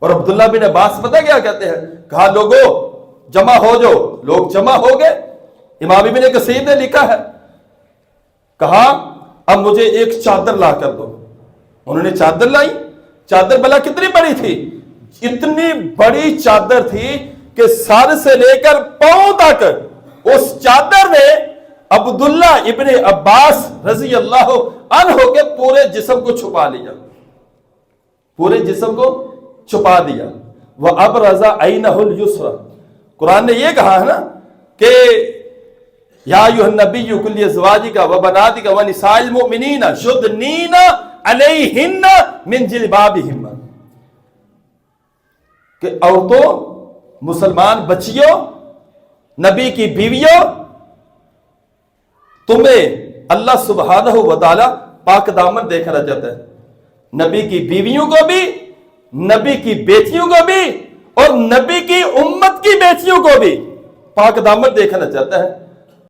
اور عبداللہ بن عباس پتہ کیا کہتے ہیں؟ کہا لوگوں جمع ہو جاؤ. لوگ جمع ہو گئے. امام ابن کثیر نے لکھا ہے، کہا اب مجھے ایک چادر لا کر دو. انہوں نے چادر لائی. چادر بلا کتنی بڑی تھی؟ اتنی بڑی چادر تھی کہ سر سے لے کر پاؤں تک اس چادر نے عبداللہ ابن عباس رضی اللہ عنہ کے پورے جسم کو چھپا لیا. پورے جسم کو چھپا دیا. وَأَبْرَزَ عَيْنَهُ الْيُسْرَى. قرآن نے یہ کہا ہے نا کہ یا ایھا النبی قل لازواجک وبناتک ونساء المؤمنین یدنین علیہن من جلبابہن، کہ عورتوں، مسلمان بچیوں، نبی کی بیویوں، تمہیں اللہ سبحانہ و تعالی پاک دامن دیکھنا چاہتا ہے. نبی کی بیویوں کو بھی، نبی کی بیٹیوں کو بھی، اور نبی کی امت کی بیٹیوں کو بھی پاک دامن دیکھنا چاہتا ہے.